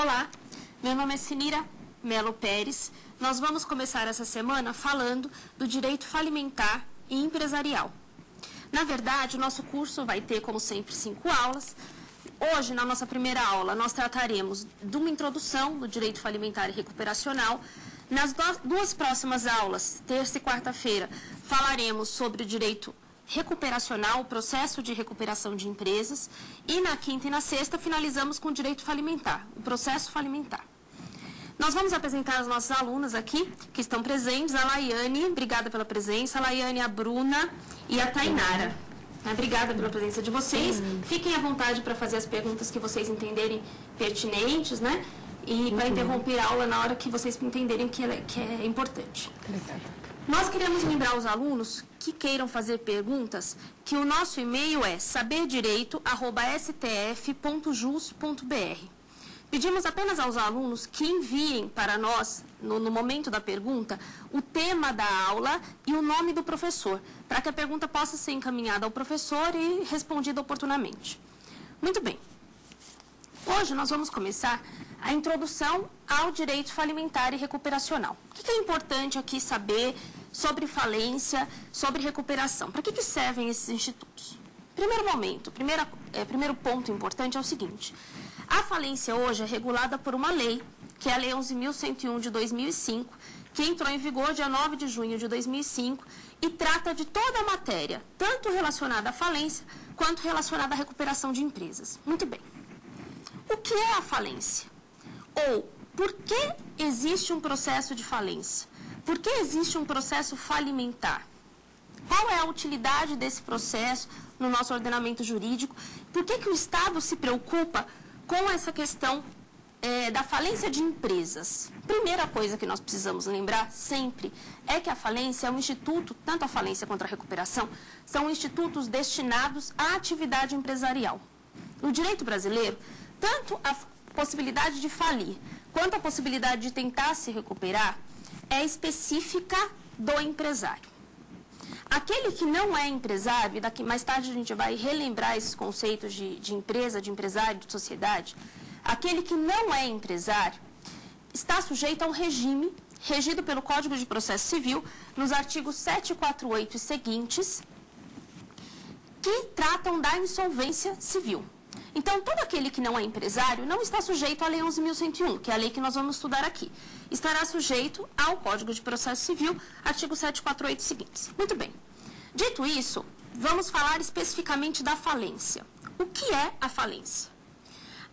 Olá, meu nome é Sinira Melo Pérez. Nós vamos começar essa semana falando do direito falimentar e empresarial. Na verdade, o nosso curso vai ter, como sempre, 5 aulas. Hoje, na nossa primeira aula, nós trataremos de uma introdução do direito falimentar e recuperacional. Nas duas próximas aulas, terça e quarta-feira, falaremos sobre o direito recuperacional, o processo de recuperação de empresas. E na quinta e na sexta, finalizamos com o direito falimentar, o processo falimentar. Nós vamos apresentar as nossas alunas aqui, que estão presentes, a Laiane, obrigada pela presença, a Laiane, a Bruna e a Tainara. Obrigada pela presença de vocês. Fiquem à vontade para fazer as perguntas que vocês entenderem pertinentes, né? E para interromper a aula na hora que vocês entenderem que é importante. Nós queremos lembrar os alunos que queiram fazer perguntas que o nosso e-mail é saberdireito@stf.jus.br. Pedimos apenas aos alunos que enviem para nós, no momento da pergunta, o tema da aula e o nome do professor, para que a pergunta possa ser encaminhada ao professor e respondida oportunamente. Muito bem. Hoje nós vamos começar a introdução ao direito falimentar e recuperacional. O que é importante aqui saber sobre falência, sobre recuperação? Para que servem esses institutos? Primeiro ponto importante é o seguinte: a falência hoje é regulada por uma lei, que é a Lei 11.101 de 2005, que entrou em vigor dia 9 de junho de 2005 e trata de toda a matéria, tanto relacionada à falência quanto relacionada à recuperação de empresas. Muito bem. O que é a falência? Ou, por que existe um processo de falência? Por que existe um processo falimentar? Qual é a utilidade desse processo no nosso ordenamento jurídico? Por que o Estado se preocupa com essa questão da falência de empresas? Primeira coisa que nós precisamos lembrar sempre é que a falência é um instituto, tanto a falência quanto a recuperação, são institutos destinados à atividade empresarial. No direito brasileiro, tanto a possibilidade de falir quanto a possibilidade de tentar se recuperar é específica do empresário. Aquele que não é empresário, e daqui mais tarde a gente vai relembrar esses conceitos de empresa, de empresário, de sociedade, aquele que não é empresário está sujeito a um regime regido pelo Código de Processo Civil, nos artigos 748 e seguintes, que tratam da insolvência civil. Então, todo aquele que não é empresário não está sujeito à Lei 11.101, que é a lei que nós vamos estudar aqui. Estará sujeito ao Código de Processo Civil, artigo 748 e seguintes. Muito bem. Dito isso, vamos falar especificamente da falência. O que é a falência?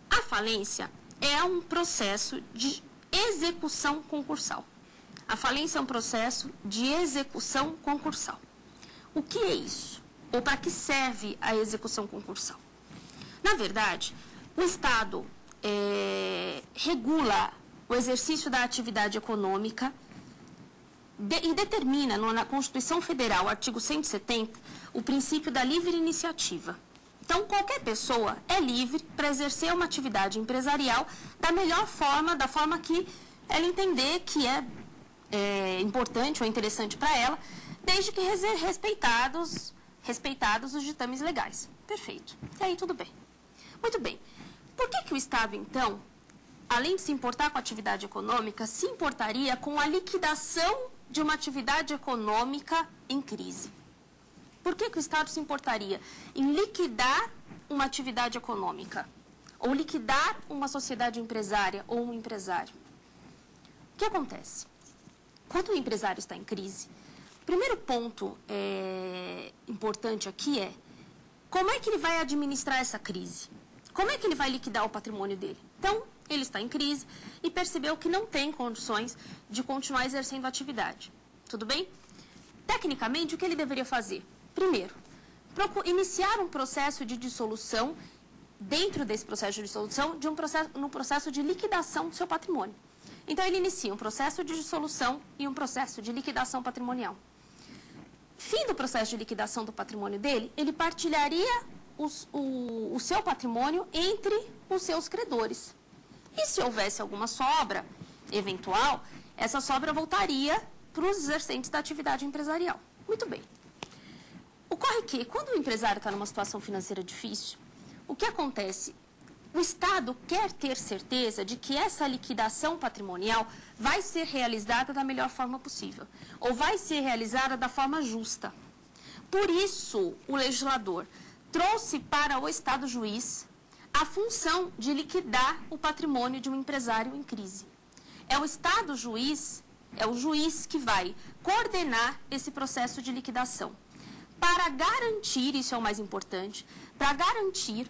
A falência é um processo de execução concursal. A falência é um processo de execução concursal. O que é isso? Ou para que serve a execução concursal? Na verdade, o Estado regula o exercício da atividade econômica e determina na Constituição Federal, artigo 170, o princípio da livre iniciativa. Então, qualquer pessoa é livre para exercer uma atividade empresarial da melhor forma, da forma que ela entender que é importante ou interessante para ela, desde que respeitados os ditames legais. Perfeito. E aí, tudo bem. Muito bem. Por que o Estado, então, além de se importar com a atividade econômica, se importaria com a liquidação de uma atividade econômica em crise? Por que o Estado se importaria em liquidar uma atividade econômica? Ou liquidar uma sociedade empresária ou um empresário? O que acontece? Quando o empresário está em crise, o primeiro ponto importante aqui é como é que ele vai administrar essa crise? Como é que ele vai liquidar o patrimônio dele? Então, ele está em crise e percebeu que não tem condições de continuar exercendo a atividade. Tudo bem? Tecnicamente, o que ele deveria fazer? Primeiro, iniciar um processo de dissolução, dentro desse processo de dissolução, no processo de liquidação do seu patrimônio. Então, ele inicia um processo de dissolução e um processo de liquidação patrimonial. Fim do processo de liquidação do patrimônio dele, ele partilharia o seu patrimônio entre os seus credores. E se houvesse alguma sobra eventual, essa sobra voltaria para os exercentes da atividade empresarial. Muito bem. Ocorre que, quando o empresário está numa situação financeira difícil, o que acontece? o Estado quer ter certeza de que essa liquidação patrimonial vai ser realizada da melhor forma possível, ou vai ser realizada da forma justa. Por isso, o legislador trouxe para o Estado juiz a função de liquidar o patrimônio de um empresário em crise. É o Estado juiz, é o juiz que vai coordenar esse processo de liquidação. Para garantir, isso é o mais importante, para garantir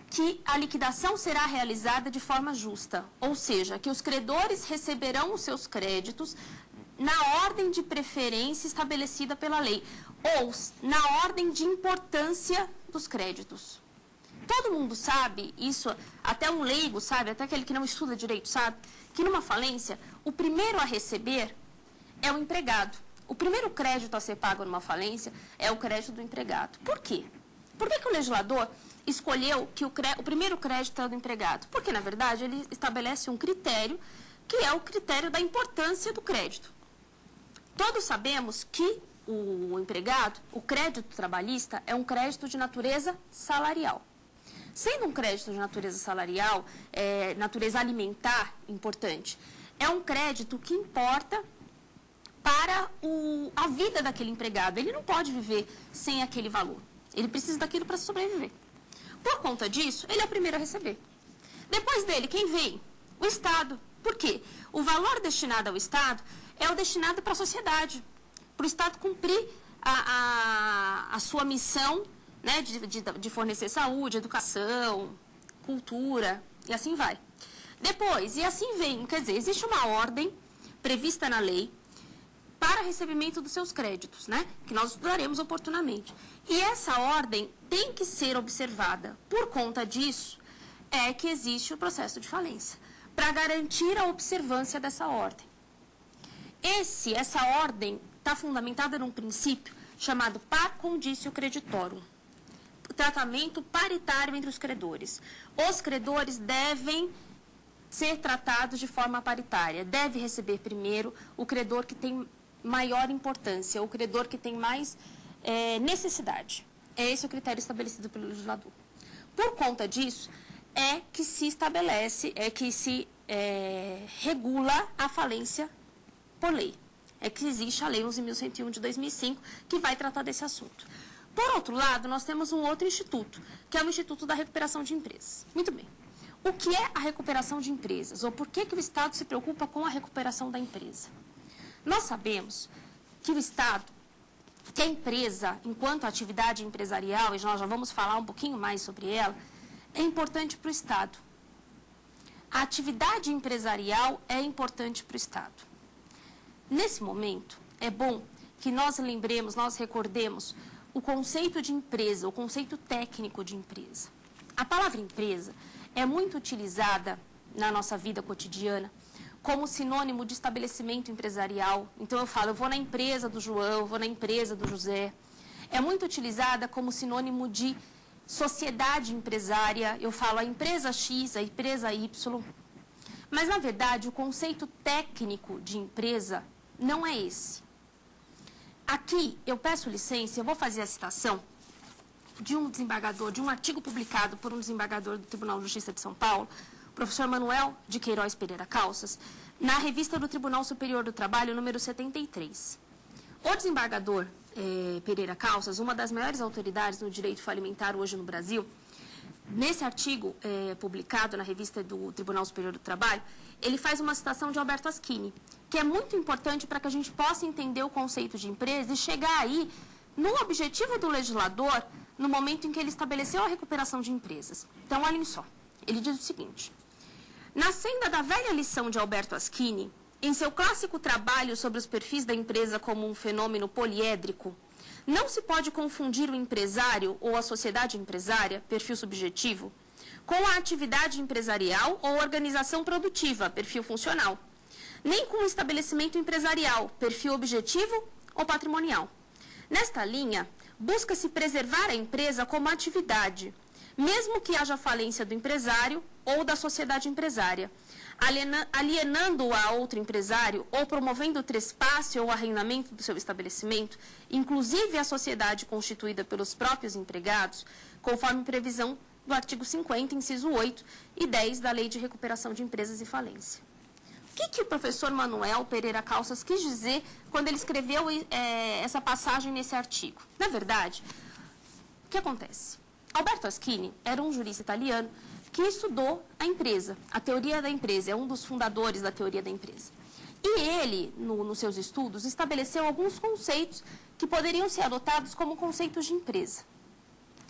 que a liquidação será realizada de forma justa, ou seja, que os credores receberão os seus créditos na ordem de preferência estabelecida pela lei, ou na ordem de importância dos créditos. Todo mundo sabe, isso até um leigo sabe, até aquele que não estuda direito sabe, que numa falência, o primeiro a receber é o empregado. O primeiro crédito a ser pago numa falência é o crédito do empregado. Por quê? Por que o legislador escolheu que o primeiro crédito é o do empregado? Porque, na verdade, ele estabelece um critério, que é o critério da importância do crédito. Todos sabemos que o empregado, o crédito trabalhista, é um crédito de natureza salarial. Sendo um crédito de natureza salarial, natureza alimentar, importante, é um crédito que importa para a vida daquele empregado. Ele não pode viver sem aquele valor. Ele precisa daquilo para sobreviver. Por conta disso, ele é o primeiro a receber. Depois dele, quem vem? O Estado. Por quê? O valor destinado ao Estado é o destinado para a sociedade, para o Estado cumprir a sua missão, né, de fornecer saúde, educação, cultura, e assim vai. Depois, e assim vem, quer dizer, existe uma ordem prevista na lei para recebimento dos seus créditos, né, que nós estudaremos oportunamente. E essa ordem tem que ser observada. Por conta disso, é que existe o processo de falência, para garantir a observância dessa ordem. Essa ordem está fundamentada num princípio chamado par condicio creditorum, tratamento paritário entre os credores. Os credores devem ser tratados de forma paritária. Deve receber primeiro o credor que tem maior importância, o credor que tem mais necessidade. É esse o critério estabelecido pelo legislador. Por conta disso, é que se estabelece, regula a falência por lei. É que existe a Lei 11.101 de 2005, que vai tratar desse assunto. Por outro lado, nós temos um outro instituto, que é o Instituto da Recuperação de Empresas. Muito bem. O que é a recuperação de empresas? Ou por que o Estado se preocupa com a recuperação da empresa? Nós sabemos que o Estado, que a empresa, enquanto atividade empresarial, e nós já vamos falar um pouquinho mais sobre ela, é importante para o Estado. A atividade empresarial é importante para o Estado. Nesse momento, é bom que nós lembremos, nós recordemos o conceito de empresa, o conceito técnico de empresa. A palavra empresa é muito utilizada na nossa vida cotidiana como sinônimo de estabelecimento empresarial. Então, eu falo, eu vou na empresa do João, eu vou na empresa do José. É muito utilizada como sinônimo de sociedade empresária. Eu falo a empresa X, a empresa Y. Mas, na verdade, o conceito técnico de empresa não é esse. Aqui, eu peço licença, eu vou fazer a citação de um desembargador, de um artigo publicado por um desembargador do Tribunal de Justiça de São Paulo, o professor Manuel de Queiroz Pereira Calças, na revista do Tribunal Superior do Trabalho, número 73. O desembargador Pereira Calças, uma das maiores autoridades no direito falimentar hoje no Brasil, nesse artigo publicado na revista do Tribunal Superior do Trabalho, ele faz uma citação de Alberto Aschini, que é muito importante para que a gente possa entender o conceito de empresa e chegar aí no objetivo do legislador no momento em que ele estabeleceu a recuperação de empresas. Então, olhem só, ele diz o seguinte: na senda da velha lição de Alberto Aschini, em seu clássico trabalho sobre os perfis da empresa como um fenômeno poliédrico, não se pode confundir o empresário ou a sociedade empresária, perfil subjetivo, com a atividade empresarial ou organização produtiva, perfil funcional, nem com o estabelecimento empresarial, perfil objetivo ou patrimonial. Nesta linha, busca-se preservar a empresa como atividade, mesmo que haja falência do empresário ou da sociedade empresária, alienando-o a outro empresário ou promovendo o trespasse ou arrendamento do seu estabelecimento, inclusive a sociedade constituída pelos próprios empregados, conforme previsão do artigo 50, inciso 8 e 10 da Lei de Recuperação de Empresas e Falência. O que o professor Manuel Pereira Calças quis dizer quando ele escreveu essa passagem nesse artigo? Na verdade, o que acontece? Alberto Aschini era um jurista italiano que estudou a empresa, a teoria da empresa, é um dos fundadores da teoria da empresa. E ele, nos seus estudos, estabeleceu alguns conceitos que poderiam ser adotados como conceitos de empresa.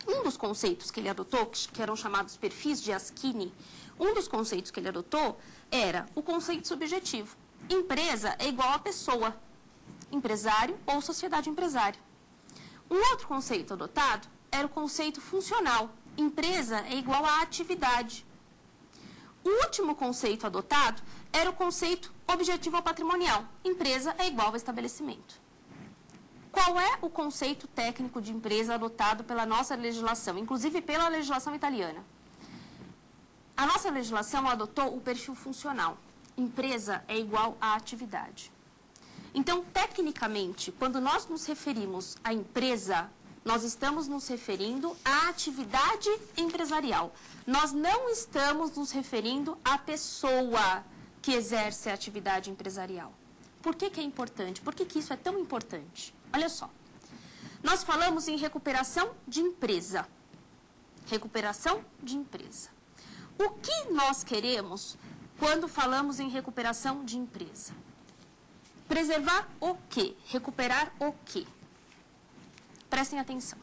Um dos conceitos que ele adotou, que eram chamados perfis de Aschini, um dos conceitos que ele adotou era o conceito subjetivo. Empresa é igual a pessoa, empresário ou sociedade empresária. Um outro conceito adotado era o conceito funcional. Empresa é igual a atividade. O último conceito adotado era o conceito objetivo ou patrimonial. Empresa é igual a estabelecimento. Qual é o conceito técnico de empresa adotado pela nossa legislação, inclusive pela legislação italiana? A nossa legislação adotou o perfil funcional. Empresa é igual a atividade. Então, tecnicamente, quando nós nos referimos à empresa, nós estamos nos referindo à atividade empresarial. Nós não estamos nos referindo à pessoa que exerce a atividade empresarial. Por que é importante? Por que isso é tão importante? Olha só. Nós falamos em recuperação de empresa. Recuperação de empresa. O que nós queremos quando falamos em recuperação de empresa? Preservar o quê? Recuperar o quê? Prestem atenção.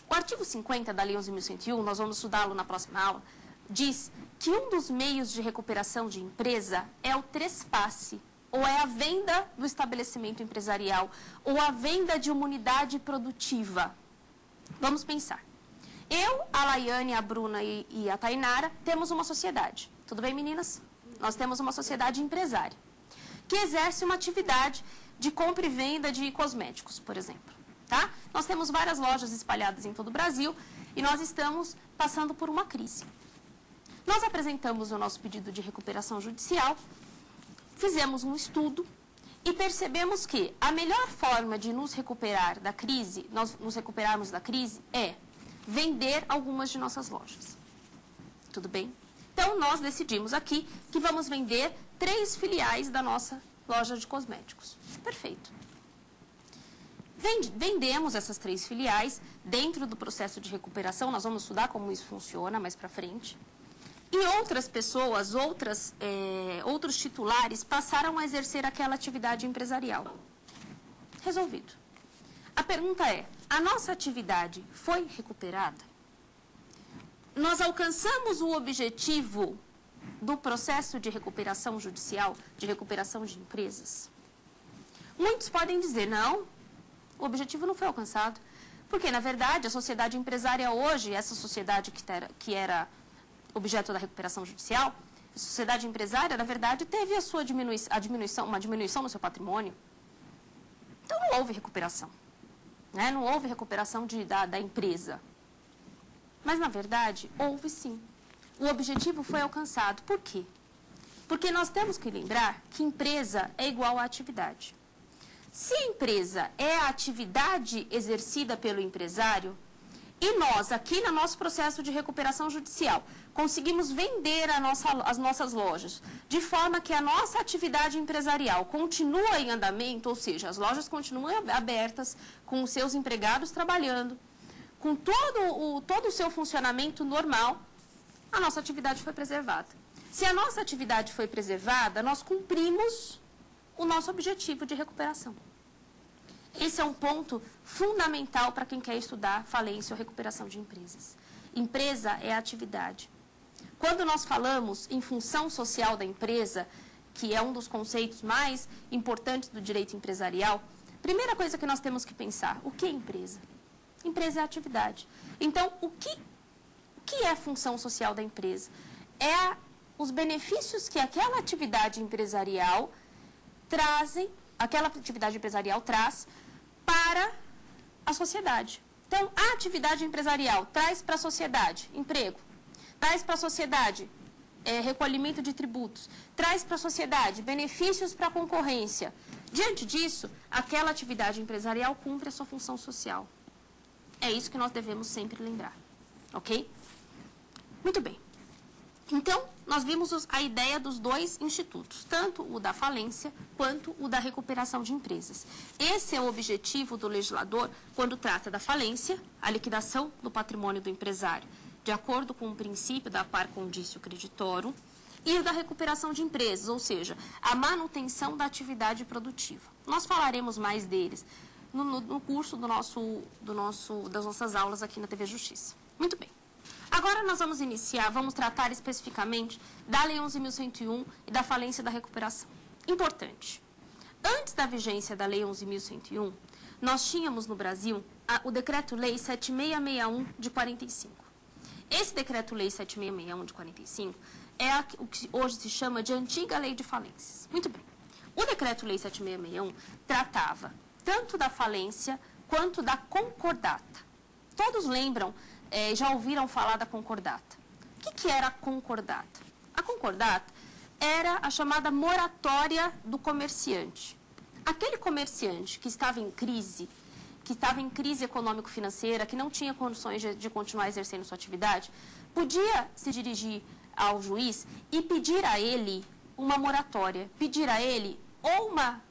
O artigo 50 da Lei 11.101, nós vamos estudá-lo na próxima aula, diz que um dos meios de recuperação de empresa é o trespasse, ou é a venda do estabelecimento empresarial, ou a venda de uma unidade produtiva. Vamos pensar. Eu, a Laiane, a Bruna e a Tainara temos uma sociedade. Tudo bem, meninas? Nós temos uma sociedade empresária, que exerce uma atividade de compra e venda de cosméticos, por exemplo. Tá? Nós temos várias lojas espalhadas em todo o Brasil e nós estamos passando por uma crise. Nós apresentamos o nosso pedido de recuperação judicial, fizemos um estudo e percebemos que a melhor forma de nos recuperar da crise, nós nos recuperarmos da crise, é vender algumas de nossas lojas. Tudo bem? Então, nós decidimos aqui que vamos vender 3 filiais da nossa loja de cosméticos. Perfeito. Vendemos essas 3 filiais dentro do processo de recuperação. Nós vamos estudar como isso funciona mais para frente. E outras pessoas, outros titulares passaram a exercer aquela atividade empresarial. Resolvido. A pergunta é, a nossa atividade foi recuperada? Nós alcançamos o objetivo do processo de recuperação judicial, de recuperação de empresas? Muitos podem dizer, não, o objetivo não foi alcançado. Porque, na verdade, a sociedade empresária hoje, essa sociedade que era objeto da recuperação judicial, a sociedade empresária, na verdade, teve a sua uma diminuição no seu patrimônio. Então, não houve recuperação. Né? Não houve recuperação da empresa. Mas, na verdade, houve sim. O objetivo foi alcançado. Por quê? Porque nós temos que lembrar que empresa é igual a atividade. Se a empresa é a atividade exercida pelo empresário, e nós, aqui no nosso processo de recuperação judicial, conseguimos vender as nossas lojas, de forma que a nossa atividade empresarial continua em andamento, ou seja, as lojas continuam abertas, com os seus empregados trabalhando, com todo o seu funcionamento normal, a nossa atividade foi preservada. Se a nossa atividade foi preservada, nós cumprimos o nosso objetivo de recuperação. Esse é um ponto fundamental para quem quer estudar falência ou recuperação de empresas. Empresa é atividade. Quando nós falamos em função social da empresa, que é um dos conceitos mais importantes do direito empresarial, primeira coisa que nós temos que pensar, o que é empresa? Empresa é atividade. Então, o que é a função social da empresa? É os benefícios que aquela atividade empresarial traz para a sociedade. Então, a atividade empresarial traz para a sociedade emprego, traz para a sociedade recolhimento de tributos, traz para a sociedade benefícios para a concorrência. Diante disso, aquela atividade empresarial cumpre a sua função social. É isso que nós devemos sempre lembrar, ok? Muito bem. Então, nós vimos a ideia dos dois institutos, tanto o da falência quanto o da recuperação de empresas. Esse é o objetivo do legislador quando trata da falência, a liquidação do patrimônio do empresário, de acordo com o princípio da par condicio creditorum, e o da recuperação de empresas, ou seja, a manutenção da atividade produtiva. Nós falaremos mais deles no curso das nossas aulas aqui na TV Justiça. Muito bem. Agora nós vamos tratar especificamente da Lei 11.101 e da falência da recuperação. Importante. Antes da vigência da Lei 11.101, nós tínhamos no Brasil o Decreto-Lei 7661 de 45. Esse Decreto-Lei 7661 de 45 é o que hoje se chama de Antiga Lei de Falências. Muito bem. O Decreto-Lei 7661 tratava tanto da falência quanto da concordata. Todos lembram, já ouviram falar da concordata. O que era a concordata? A concordata era a chamada moratória do comerciante. Aquele comerciante que estava em crise econômico-financeira, que não tinha condições de continuar exercendo sua atividade, podia se dirigir ao juiz e pedir a ele uma moratória, pedir a ele ou uma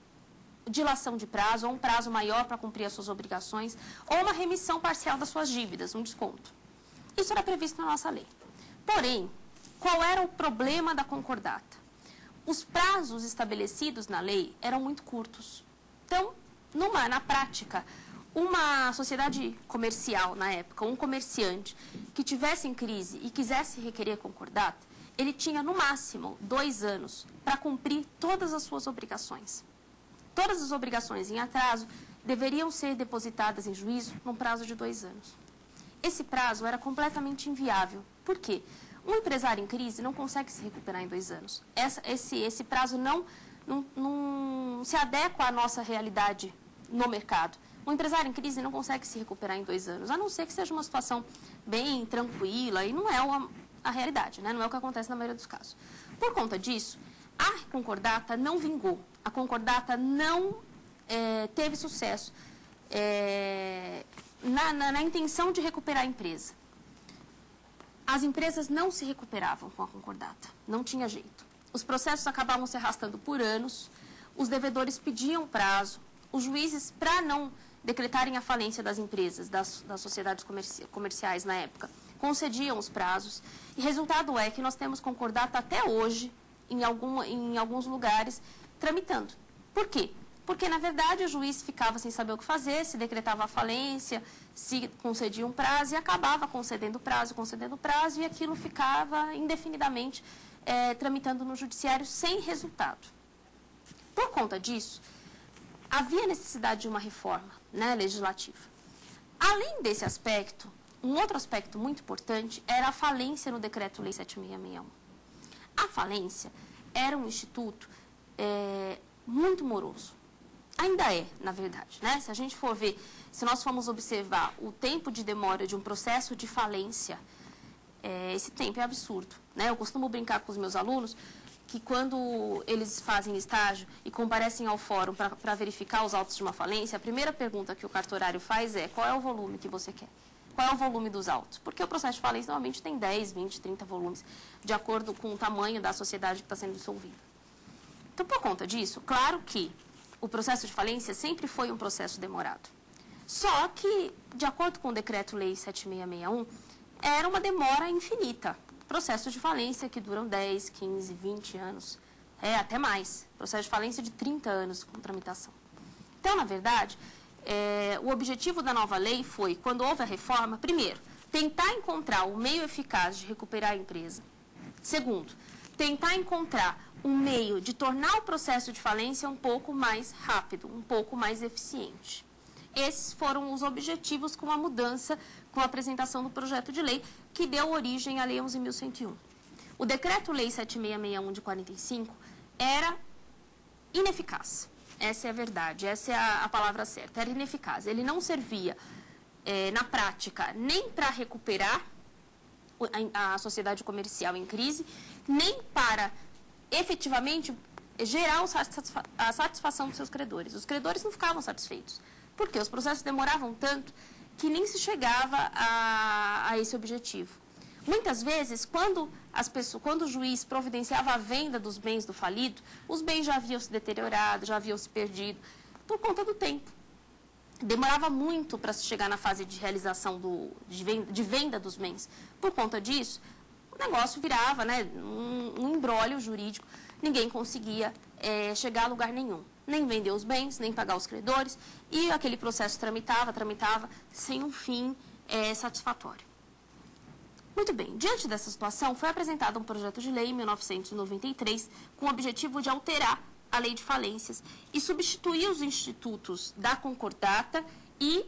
dilação de prazo, ou um prazo maior para cumprir as suas obrigações, ou uma remissão parcial das suas dívidas, um desconto. Isso era previsto na nossa lei. Porém, qual era o problema da concordata? Os prazos estabelecidos na lei eram muito curtos. Então, na prática, uma sociedade comercial, na época, um comerciante que tivesse em crise e quisesse requerer concordata, ele tinha, no máximo, 2 anos para cumprir todas as suas obrigações. Todas as obrigações em atraso deveriam ser depositadas em juízo num prazo de 2 anos. Esse prazo era completamente inviável. Por quê? Um empresário em crise não consegue se recuperar em 2 anos. Esse prazo não se adequa à nossa realidade no mercado. Um empresário em crise não consegue se recuperar em 2 anos, a não ser que seja uma situação bem tranquila, e não é a realidade, né? Não é o que acontece na maioria dos casos. Por conta disso, a concordata não vingou, a concordata não teve sucesso na intenção de recuperar a empresa. As empresas não se recuperavam com a concordata, não tinha jeito. Os processos acabavam se arrastando por anos, os devedores pediam prazo, os juízes, para não decretarem a falência das empresas, das sociedades comerciais na época, concediam os prazos. E resultado é que nós temos concordata até hoje, em alguns lugares, tramitando. Por quê? Porque, na verdade, o juiz ficava sem saber o que fazer, se decretava a falência, se concedia um prazo e acabava concedendo prazo, e aquilo ficava indefinidamente tramitando no judiciário sem resultado. Por conta disso, havia necessidade de uma reforma, né, legislativa. Além desse aspecto, um outro aspecto muito importante era a falência no Decreto-Lei 7661. A falência era um instituto muito moroso. Ainda é, na verdade, né? Se a gente for ver, se nós formos observar o tempo de demora de um processo de falência, esse tempo é absurdo, né? Eu costumo brincar com os meus alunos que quando eles fazem estágio e comparecem ao fórum para verificar os autos de uma falência, a primeira pergunta que o cartorário faz é: qual é o volume que você quer? Qual é o volume dos autos? Porque o processo de falência normalmente tem 10, 20, 30 volumes, de acordo com o tamanho da sociedade que está sendo dissolvida. Então, por conta disso, claro que o processo de falência sempre foi um processo demorado. Só que, de acordo com o Decreto-Lei 7661, era uma demora infinita. Processos de falência que duram 10, 15, 20 anos, até mais. Processo de falência de 30 anos com tramitação. Então, na verdade, o objetivo da nova lei foi, quando houve a reforma, primeiro, tentar encontrar o meio eficaz de recuperar a empresa. Segundo, tentar encontrar um meio de tornar o processo de falência um pouco mais rápido, um pouco mais eficiente. Esses foram os objetivos com a mudança, com a apresentação do projeto de lei, que deu origem à Lei 11.101. O Decreto-Lei 7661 de 45 era ineficaz. Essa é a verdade, essa é a palavra certa. Era ineficaz. Ele não servia, na prática, nem para recuperar a sociedade comercial em crise, nem para efetivamente gerar a satisfação dos seus credores. Os credores não ficavam satisfeitos, porque os processos demoravam tanto que nem se chegava a esse objetivo. Muitas vezes, quando o juiz providenciava a venda dos bens do falido, os bens já haviam se deteriorado, já haviam se perdido, por conta do tempo. Demorava muito para se chegar na fase de realização de venda dos bens. Por conta disso, o negócio virava, né, um imbróglio jurídico, ninguém conseguia chegar a lugar nenhum. Nem vender os bens, nem pagar os credores, e aquele processo tramitava, sem um fim satisfatório. Muito bem, diante dessa situação, foi apresentado um projeto de lei em 1993 com o objetivo de alterar a lei de falências e substituir os institutos da concordata e,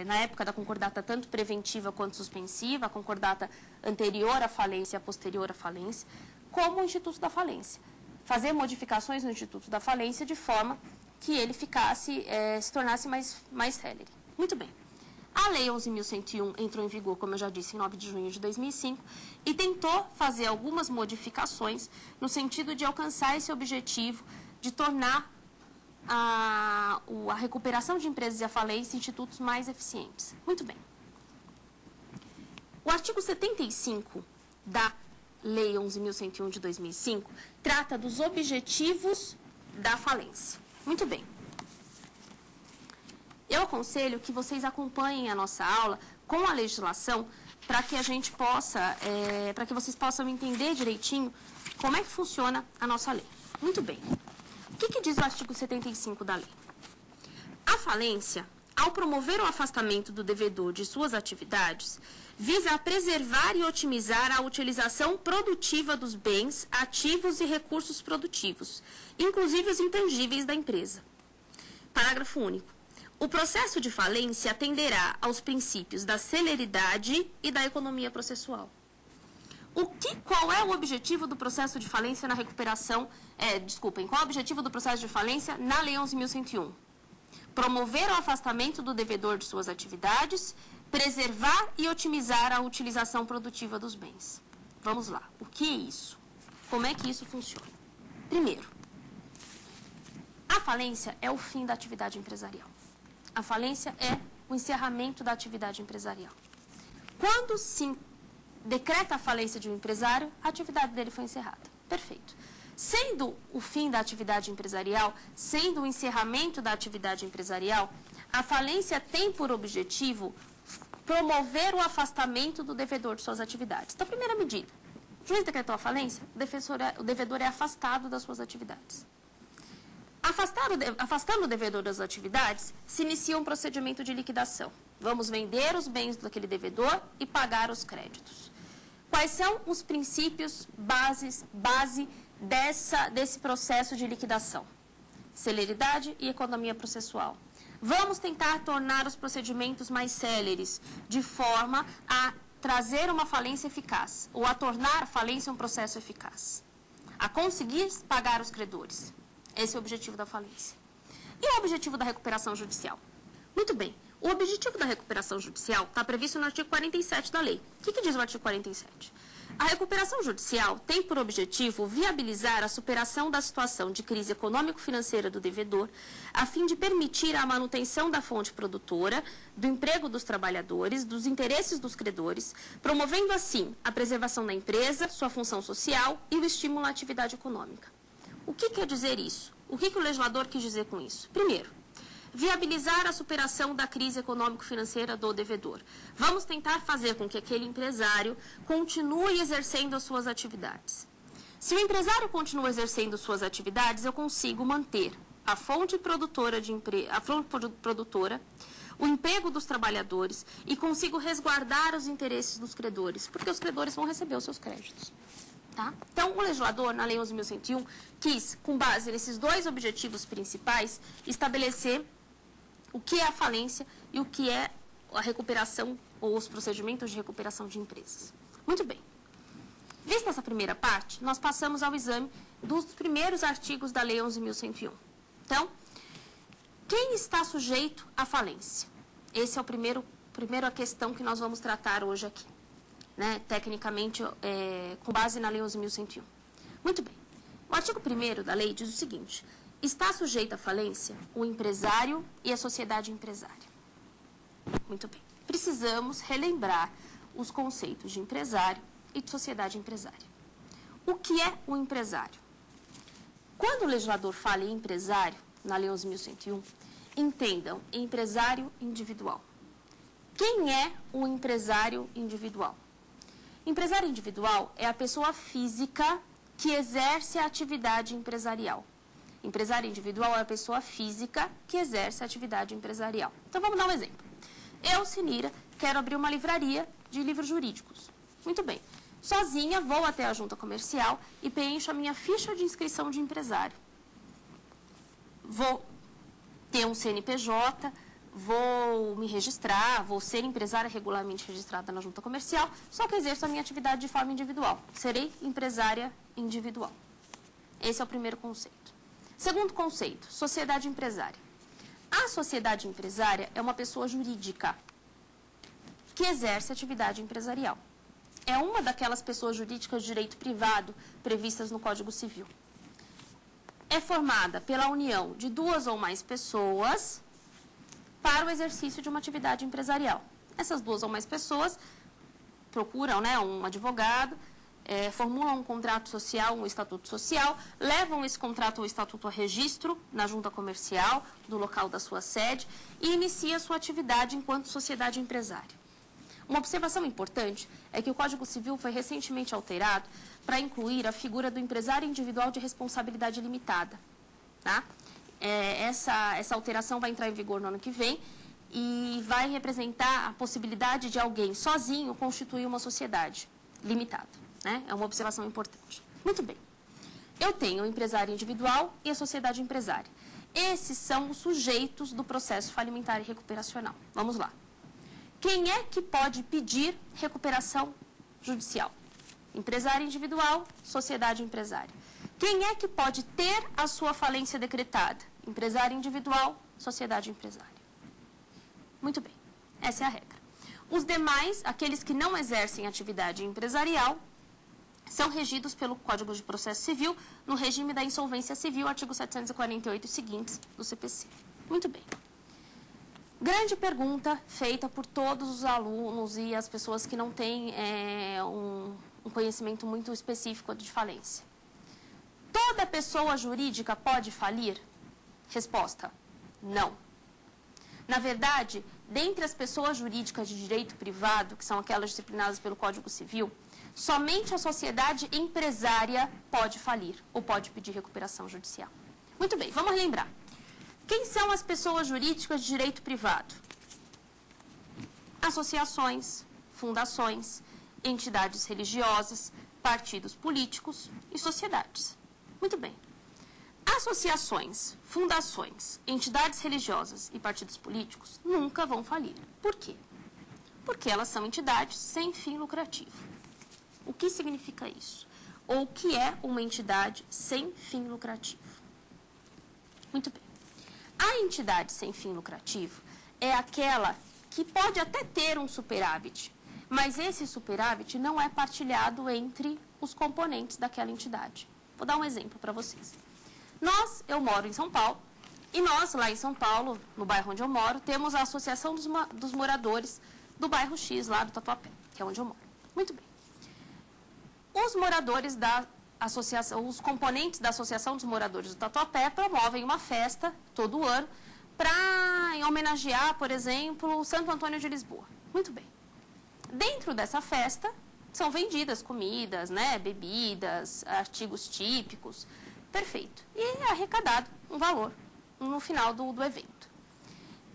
na época da concordata tanto preventiva quanto suspensiva, a concordata anterior à falência e a posterior à falência, como o instituto da falência. Fazer modificações no instituto da falência de forma que ele se tornasse mais célere. Muito bem. A Lei 11.101 entrou em vigor, como eu já disse, em 9 de junho de 2005 e tentou fazer algumas modificações no sentido de alcançar esse objetivo de tornar a recuperação de empresas e a falência institutos mais eficientes. Muito bem. O artigo 75 da Lei 11.101 de 2005 trata dos objetivos da falência. Muito bem. Eu aconselho que vocês acompanhem a nossa aula com a legislação para que a gente possa, para que vocês possam entender direitinho como é que funciona a nossa lei. Muito bem. O que diz o artigo 75 da lei? A falência, ao promover o afastamento do devedor de suas atividades, visa preservar e otimizar a utilização produtiva dos bens, ativos e recursos produtivos, inclusive os intangíveis da empresa. Parágrafo único. O processo de falência atenderá aos princípios da celeridade e da economia processual. Qual é o objetivo do processo de falência na recuperação... qual é o objetivo do processo de falência na Lei 11.101? Promover o afastamento do devedor de suas atividades, preservar e otimizar a utilização produtiva dos bens. Vamos lá. O que é isso? Como é que isso funciona? Primeiro, a falência é o fim da atividade empresarial. A falência é o encerramento da atividade empresarial. Quando se decreta a falência de um empresário, a atividade dele foi encerrada. Perfeito. Sendo o fim da atividade empresarial, sendo o encerramento da atividade empresarial, a falência tem por objetivo promover o afastamento do devedor de suas atividades. Então, primeira medida, o juiz decretou a falência, o devedor é afastado das suas atividades. Afastando o devedor das atividades, se inicia um procedimento de liquidação. Vamos vender os bens daquele devedor e pagar os créditos. Quais são os princípios base desse processo de liquidação? Celeridade e economia processual. Vamos tentar tornar os procedimentos mais céleres, de forma a trazer uma falência eficaz, ou a tornar a falência um processo eficaz. A conseguir pagar os credores. Esse é o objetivo da falência. E o objetivo da recuperação judicial? Muito bem. O objetivo da recuperação judicial está previsto no artigo 47 da lei. O que diz o artigo 47? A recuperação judicial tem por objetivo viabilizar a superação da situação de crise econômico-financeira do devedor, a fim de permitir a manutenção da fonte produtora, do emprego dos trabalhadores, dos interesses dos credores, promovendo assim a preservação da empresa, sua função social e o estímulo à atividade econômica. O que quer dizer isso? O que o legislador quis dizer com isso? Primeiro, viabilizar a superação da crise econômico-financeira do devedor. Vamos tentar fazer com que aquele empresário continue exercendo as suas atividades. Se o empresário continua exercendo suas atividades, eu consigo manter a fonte produtora, o emprego dos trabalhadores e consigo resguardar os interesses dos credores, porque os credores vão receber os seus créditos. Tá? Então, o legislador, na Lei 11.101, quis, com base nesses dois objetivos principais, estabelecer o que é a falência e o que é a recuperação ou os procedimentos de recuperação de empresas. Muito bem. Vista essa primeira parte, nós passamos ao exame dos primeiros artigos da Lei 11.101. Então, quem está sujeito à falência? Essa é a primeira questão que nós vamos tratar hoje aqui. Né, tecnicamente, com base na Lei 11.101. Muito bem. O artigo 1º da lei diz o seguinte: está sujeito à falência o empresário e a sociedade empresária. Muito bem. Precisamos relembrar os conceitos de empresário e de sociedade empresária. O que é um empresário? Quando o legislador fala em empresário, na Lei 11.101, entendam, empresário individual. Quem é o empresário individual? Empresário individual é a pessoa física que exerce a atividade empresarial. Empresário individual é a pessoa física que exerce a atividade empresarial. Então, vamos dar um exemplo. Eu, Sinira, quero abrir uma livraria de livros jurídicos. Muito bem. Sozinha, vou até a junta comercial e preencho a minha ficha de inscrição de empresário. Vou ter um CNPJ, vou me registrar, vou ser empresária regularmente registrada na junta comercial, só que exerço a minha atividade de forma individual. Serei empresária individual. Esse é o primeiro conceito. Segundo conceito, sociedade empresária. A sociedade empresária é uma pessoa jurídica que exerce atividade empresarial. É uma daquelas pessoas jurídicas de direito privado previstas no Código Civil. É formada pela união de duas ou mais pessoas para o exercício de uma atividade empresarial. Essas duas ou mais pessoas procuram, um advogado, formulam um contrato social, um estatuto social, levam esse contrato ou estatuto a registro na junta comercial, do local da sua sede, e inicia sua atividade enquanto sociedade empresária. Uma observação importante é que o Código Civil foi recentemente alterado para incluir a figura do empresário individual de responsabilidade limitada. Tá? Essa alteração vai entrar em vigor no ano que vem e vai representar a possibilidade de alguém sozinho constituir uma sociedade limitada. Né? É uma observação importante. Muito bem. Eu tenho o empresário individual e a sociedade empresária. Esses são os sujeitos do processo falimentar e recuperacional. Vamos lá. Quem é que pode pedir recuperação judicial? Empresário individual, sociedade empresária. Quem é que pode ter a sua falência decretada? Empresário individual, sociedade empresária. Muito bem, essa é a regra. Os demais, aqueles que não exercem atividade empresarial, são regidos pelo Código de Processo Civil, no regime da insolvência civil, artigo 748 e seguintes do CPC. Muito bem. Grande pergunta feita por todos os alunos e as pessoas que não têm um conhecimento muito específico de falência. Toda pessoa jurídica pode falir? Resposta: não. Na verdade, dentre as pessoas jurídicas de direito privado, que são aquelas disciplinadas pelo Código Civil, somente a sociedade empresária pode falir ou pode pedir recuperação judicial. Muito bem, vamos lembrar. Quem são as pessoas jurídicas de direito privado? Associações, fundações, entidades religiosas, partidos políticos e sociedades. Muito bem. Associações, fundações, entidades religiosas e partidos políticos nunca vão falir. Por quê? Porque elas são entidades sem fim lucrativo. O que significa isso? Ou o que é uma entidade sem fim lucrativo? Muito bem. A entidade sem fim lucrativo é aquela que pode até ter um superávit, mas esse superávit não é partilhado entre os componentes daquela entidade. Vou dar um exemplo para vocês. Eu moro em São Paulo, e nós, lá em São Paulo, no bairro onde eu moro, temos a Associação dos Moradores do bairro X, lá do Tatuapé, que é onde eu moro. Muito bem. Os moradores da associação, os componentes da Associação dos Moradores do Tatuapé promovem uma festa todo ano para homenagear, por exemplo, o Santo Antônio de Lisboa. Muito bem. Dentro dessa festa são vendidas comidas, bebidas, artigos típicos. Perfeito. E é arrecadado um valor no final do evento.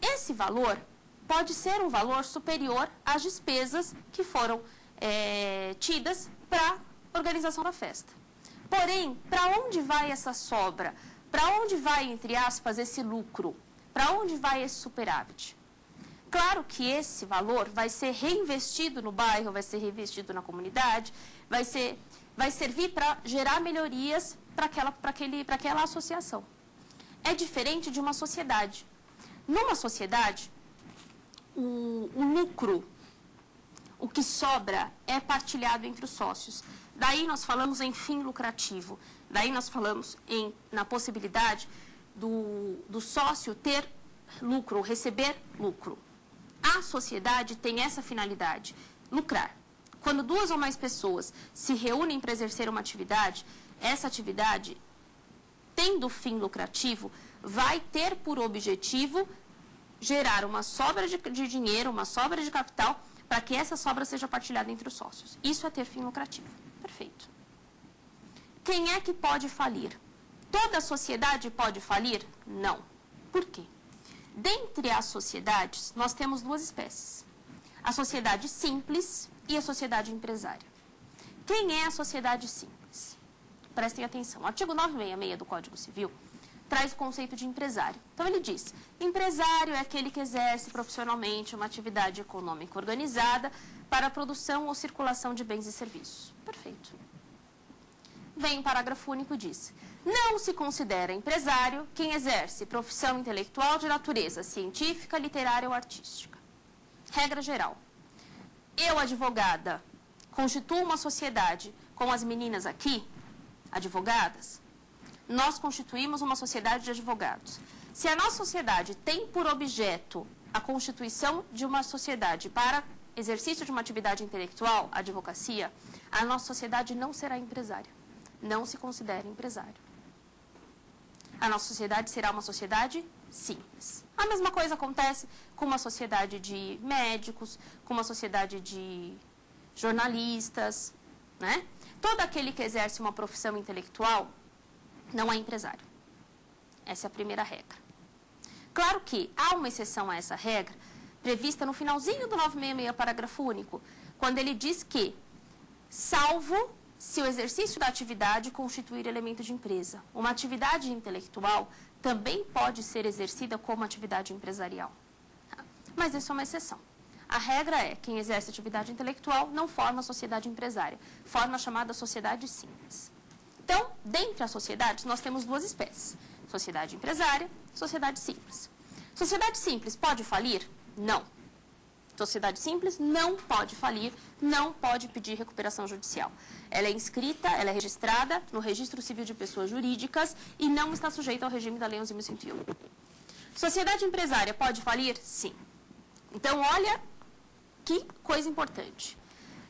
Esse valor pode ser um valor superior às despesas que foram tidas para a organização da festa. Porém, para onde vai essa sobra? Para onde vai, entre aspas, esse lucro? Para onde vai esse superávit? Claro que esse valor vai ser reinvestido no bairro, vai ser reinvestido na comunidade, vai servir para gerar melhorias para aquela associação. É diferente de uma sociedade. Numa sociedade, o lucro, o que sobra, é partilhado entre os sócios. Daí nós falamos em fim lucrativo. Daí nós falamos na possibilidade do sócio ter lucro, receber lucro. A sociedade tem essa finalidade, lucrar. Quando duas ou mais pessoas se reúnem para exercer uma atividade, essa atividade, tendo fim lucrativo, vai ter por objetivo gerar uma sobra de dinheiro, uma sobra de capital, para que essa sobra seja partilhada entre os sócios. Isso é ter fim lucrativo. Perfeito. Quem é que pode falir? Toda a sociedade pode falir? Não. Por quê? Dentre as sociedades, nós temos duas espécies. A sociedade simples e a sociedade empresária. Quem é a sociedade simples? Prestem atenção. O artigo 966 do Código Civil traz o conceito de empresário. Então, ele diz, empresário é aquele que exerce profissionalmente uma atividade econômica organizada para a produção ou circulação de bens e serviços. Perfeito. Vem o parágrafo único e diz, não se considera empresário quem exerce profissão intelectual de natureza científica, literária ou artística. Regra geral. Eu, advogada, constituo uma sociedade com as meninas aqui, advogadas, nós constituímos uma sociedade de advogados. Se a nossa sociedade tem por objeto a constituição de uma sociedade para exercício de uma atividade intelectual, advocacia, a nossa sociedade não será empresária. Não se considera empresário. A nossa sociedade será uma sociedade simples. A mesma coisa acontece com uma sociedade de médicos, com uma sociedade de jornalistas, né? Todo aquele que exerce uma profissão intelectual não é empresário. Essa é a primeira regra. Claro que há uma exceção a essa regra, prevista no finalzinho do 966, parágrafo único, quando ele diz que, salvo se o exercício da atividade constituir elemento de empresa, uma atividade intelectual também pode ser exercida como atividade empresarial. Mas isso é uma exceção. A regra é, quem exerce atividade intelectual não forma sociedade empresária, forma a chamada sociedade simples. Então, dentre as sociedades, nós temos duas espécies, sociedade empresária, sociedade simples. Sociedade simples pode falir? Não. Sociedade simples não pode falir, não pode pedir recuperação judicial. Ela é inscrita, ela é registrada no Registro Civil de Pessoas Jurídicas e não está sujeita ao regime da Lei 11.101. Sociedade empresária pode falir? Sim. Então, olha que coisa importante.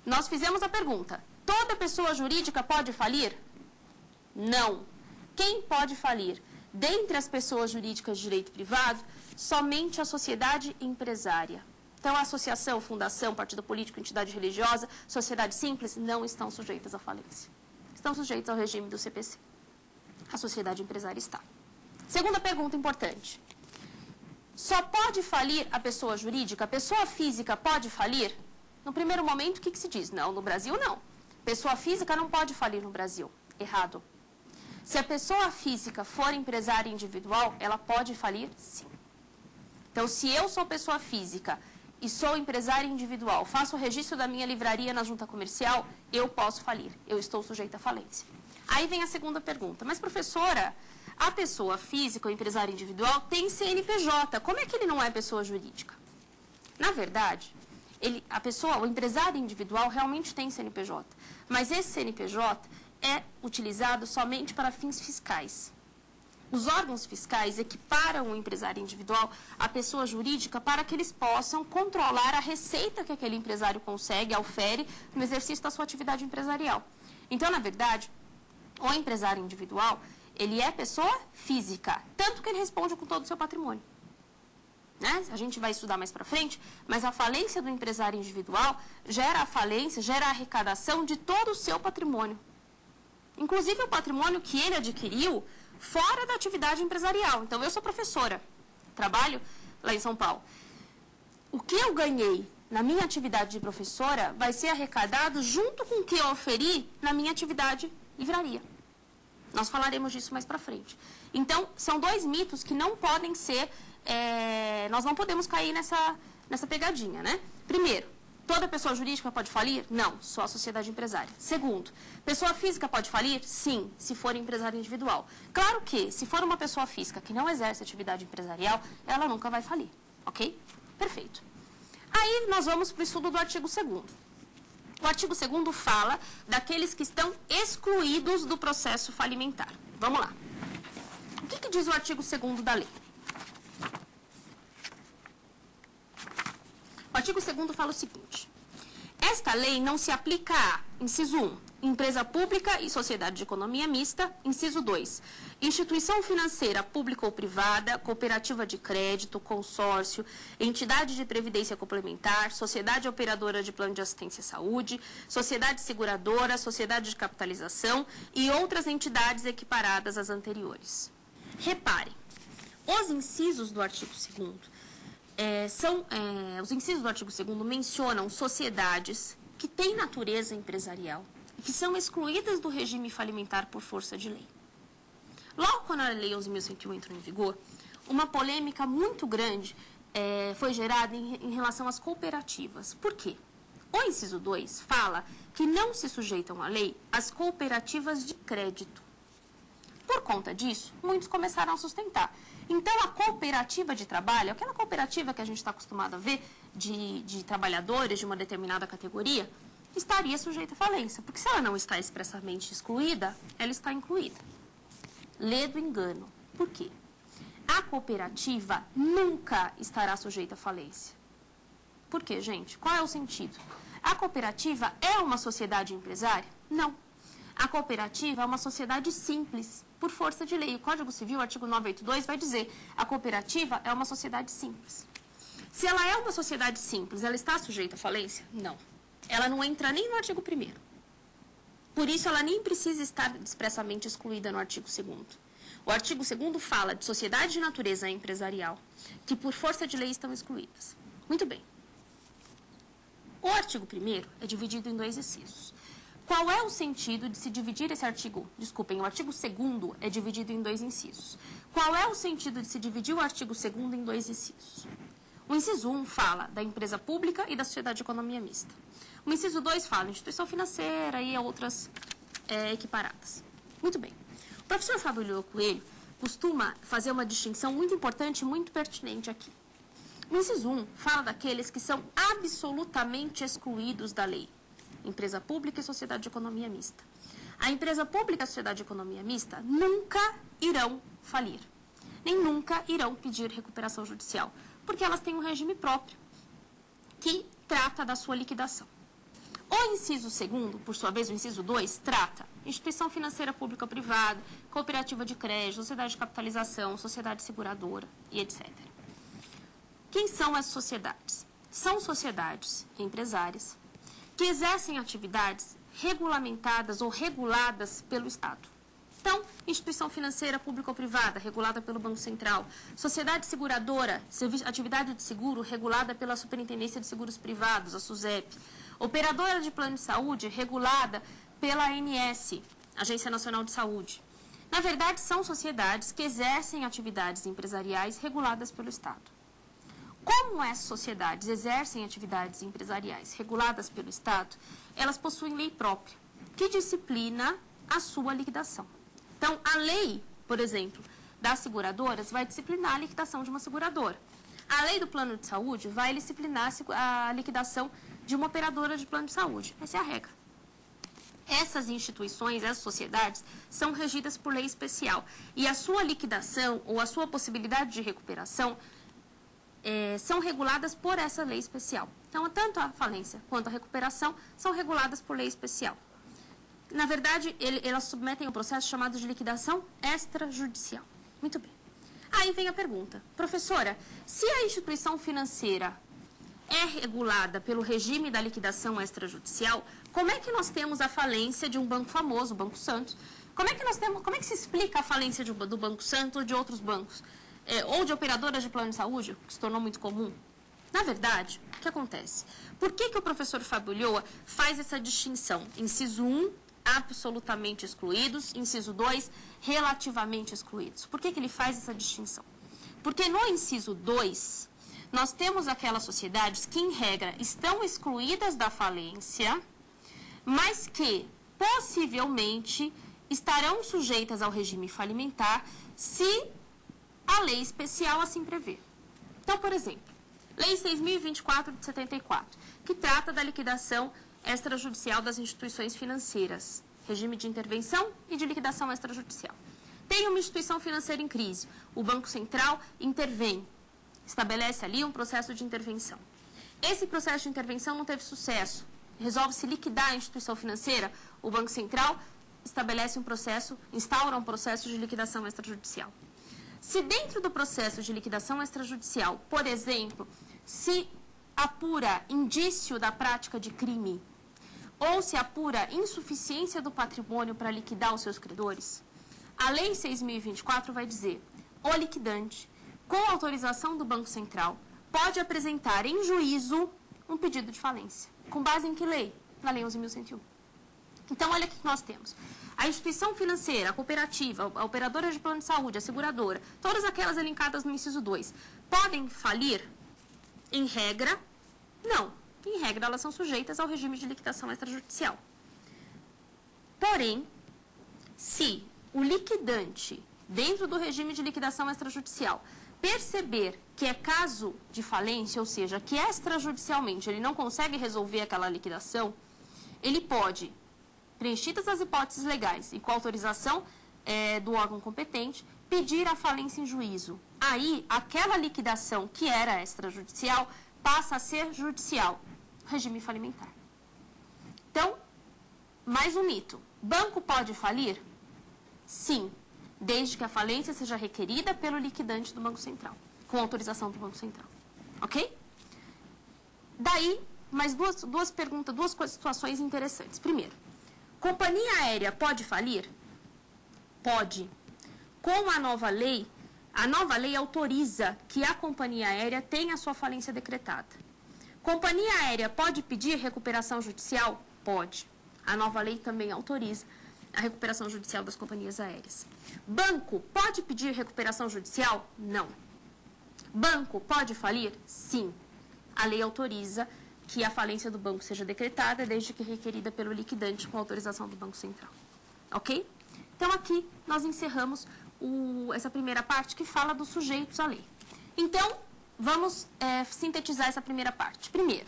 Nós fizemos a pergunta, toda pessoa jurídica pode falir? Não. Quem pode falir? Dentre as pessoas jurídicas de direito privado, somente a sociedade empresária. Então, a associação, fundação, partido político, entidade religiosa, sociedade simples, não estão sujeitas à falência. Estão sujeitas ao regime do CPC. A sociedade empresária está. Segunda pergunta importante. Só pode falir a pessoa jurídica? A pessoa física pode falir? No primeiro momento, o que se diz? Não, no Brasil não. Pessoa física não pode falir no Brasil. Errado. Se a pessoa física for empresária individual, ela pode falir? Sim. Então, se eu sou pessoa física e sou empresária individual, faço o registro da minha livraria na junta comercial, eu posso falir. Eu estou sujeita à falência. Aí vem a segunda pergunta. Mas, professora, a pessoa física ou empresária individual tem CNPJ. Como é que ele não é pessoa jurídica? Na verdade, o empresário individual realmente tem CNPJ. Mas esse CNPJ é utilizado somente para fins fiscais. Os órgãos fiscais equiparam o empresário individual à pessoa jurídica para que eles possam controlar a receita que aquele empresário consegue, aufere, no exercício da sua atividade empresarial. Então, na verdade, o empresário individual, ele é pessoa física, tanto que ele responde com todo o seu patrimônio. Né? A gente vai estudar mais para frente, mas a falência do empresário individual gera a falência, gera a arrecadação de todo o seu patrimônio. Inclusive o patrimônio que ele adquiriu fora da atividade empresarial. Então, eu sou professora, trabalho lá em São Paulo. O que eu ganhei na minha atividade de professora vai ser arrecadado junto com o que eu oferi na minha atividade livraria. Nós falaremos disso mais para frente. Então, são dois mitos que não podem ser... nós não podemos cair nessa pegadinha, né? Primeiro, toda pessoa jurídica pode falir? Não, só a sociedade empresária. Segundo, pessoa física pode falir? Sim, se for empresário individual. Claro que, se for uma pessoa física que não exerce atividade empresarial, ela nunca vai falir, ok? Perfeito. Aí, nós vamos para o estudo do artigo 2º. O artigo 2º fala daqueles que estão excluídos do processo falimentar. Vamos lá. O que diz o artigo 2º da lei? O artigo 2º fala o seguinte. Esta lei não se aplica a, inciso 1, empresa pública e sociedade de economia mista, inciso 2, instituição financeira pública ou privada, cooperativa de crédito, consórcio, entidade de previdência complementar, sociedade operadora de plano de assistência à saúde, sociedade seguradora, sociedade de capitalização e outras entidades equiparadas às anteriores. Reparem, os incisos do artigo 2º os incisos do artigo 2º mencionam sociedades que têm natureza empresarial e que são excluídas do regime falimentar por força de lei. Logo quando a Lei 11.101 entrou em vigor, uma polêmica muito grande foi gerada em relação às cooperativas. Por quê? O inciso 2 fala que não se sujeitam à lei as cooperativas de crédito. Por conta disso, muitos começaram a sustentar. Então, a cooperativa de trabalho, aquela cooperativa que a gente está acostumado a ver de trabalhadores de uma determinada categoria, estaria sujeita à falência. Porque se ela não está expressamente excluída, ela está incluída. Lê do engano. Por quê? A cooperativa nunca estará sujeita à falência. Por quê, gente? Qual é o sentido? A cooperativa é uma sociedade empresária? Não. A cooperativa é uma sociedade simples, por força de lei. O Código Civil, artigo 982, vai dizer a cooperativa é uma sociedade simples. Se ela é uma sociedade simples, ela está sujeita à falência? Não. Ela não entra nem no artigo 1º. Por isso, ela nem precisa estar expressamente excluída no artigo 2º. O artigo 2º fala de sociedade de natureza empresarial, que por força de lei estão excluídas. Muito bem. O artigo 1º é dividido em 2 incisos. Qual é o sentido de se dividir esse artigo? Desculpem, o artigo 2º é dividido em 2 incisos. Qual é o sentido de se dividir o artigo 2º em 2 incisos? O inciso 1 fala da empresa pública e da sociedade de economia mista. O inciso 2 fala de instituição financeira e outras equiparadas. Muito bem. O professor Fábio Coelho costuma fazer uma distinção muito importante e muito pertinente aqui. O inciso 1 fala daqueles que são absolutamente excluídos da lei. Empresa pública e sociedade de economia mista. A empresa pública e a sociedade de economia mista nunca irão falir, nem nunca irão pedir recuperação judicial, porque elas têm um regime próprio que trata da sua liquidação. O inciso 2º, por sua vez, o inciso 2, trata instituição financeira pública ou privada, cooperativa de crédito, sociedade de capitalização, sociedade seguradora e etc. Quem são as sociedades? São sociedades empresárias que exercem atividades regulamentadas ou reguladas pelo Estado. Então, instituição financeira pública ou privada, regulada pelo Banco Central. Sociedade seguradora, atividade de seguro, regulada pela Superintendência de Seguros Privados, a SUSEP. Operadora de plano de saúde, regulada pela ANS, Agência Nacional de Saúde. Na verdade, são sociedades que exercem atividades empresariais reguladas pelo Estado. Como essas sociedades exercem atividades empresariais reguladas pelo Estado, elas possuem lei própria, que disciplina a sua liquidação. Então, a lei, por exemplo, das seguradoras vai disciplinar a liquidação de uma seguradora. A lei do plano de saúde vai disciplinar a liquidação de uma operadora de plano de saúde. Essa é a regra. Essas instituições, essas sociedades, são regidas por lei especial. E a sua liquidação ou a sua possibilidade de recuperação são reguladas por essa lei especial. Então, tanto a falência quanto a recuperação são reguladas por lei especial. Na verdade, elas submetem ao processo chamado de liquidação extrajudicial. Muito bem. Aí vem a pergunta. Professora, se a instituição financeira é regulada pelo regime da liquidação extrajudicial, como é que nós temos a falência de um banco famoso, o Banco Santos? Como é que se explica a falência do Banco Santos ou de outros bancos? Ou de operadoras de plano de saúde, que se tornou muito comum? Na verdade, o que acontece? Por que o professor Fábio Ulloa faz essa distinção? Inciso 1, absolutamente excluídos. Inciso 2, relativamente excluídos. Por que ele faz essa distinção? Porque no inciso 2, nós temos aquelas sociedades que, em regra, estão excluídas da falência, mas que, possivelmente, estarão sujeitas ao regime falimentar se a lei especial assim prevê. Então, por exemplo, Lei 6.024 de 74, que trata da liquidação extrajudicial das instituições financeiras, regime de intervenção e de liquidação extrajudicial. Tem uma instituição financeira em crise, o Banco Central intervém, estabelece ali um processo de intervenção. Esse processo de intervenção não teve sucesso, resolve-se liquidar a instituição financeira, o Banco Central instaura um processo de liquidação extrajudicial. Se dentro do processo de liquidação extrajudicial, por exemplo, se apura indício da prática de crime ou se apura insuficiência do patrimônio para liquidar os seus credores, a Lei 6.024 vai dizer: o liquidante, com autorização do Banco Central, pode apresentar em juízo um pedido de falência. Com base em que lei? Na Lei 11.101. Então, olha o que nós temos. A instituição financeira, a cooperativa, a operadora de plano de saúde, a seguradora, todas aquelas elencadas no inciso 2, podem falir? Em regra, não. Em regra, elas são sujeitas ao regime de liquidação extrajudicial. Porém, se o liquidante, dentro do regime de liquidação extrajudicial, perceber que é caso de falência, ou seja, que extrajudicialmente ele não consegue resolver aquela liquidação, ele pode, preenchidas as hipóteses legais e com autorização do órgão competente, pedir a falência em juízo. Aí, aquela liquidação que era extrajudicial passa a ser judicial, regime falimentar. Então, mais um mito. Banco pode falir? Sim, desde que a falência seja requerida pelo liquidante do Banco Central, com autorização do Banco Central. Ok? Daí, mais duas perguntas, duas situações interessantes. Primeiro, companhia aérea pode falir? Pode. Com a nova lei autoriza que a companhia aérea tenha a sua falência decretada. Companhia aérea pode pedir recuperação judicial? Pode. A nova lei também autoriza a recuperação judicial das companhias aéreas. Banco pode pedir recuperação judicial? Não. Banco pode falir? Sim. A lei autoriza que a falência do banco seja decretada, desde que requerida pelo liquidante com autorização do Banco Central. Ok? Então, aqui nós encerramos essa primeira parte que fala dos sujeitos à lei. Então, vamos sintetizar essa primeira parte. Primeiro,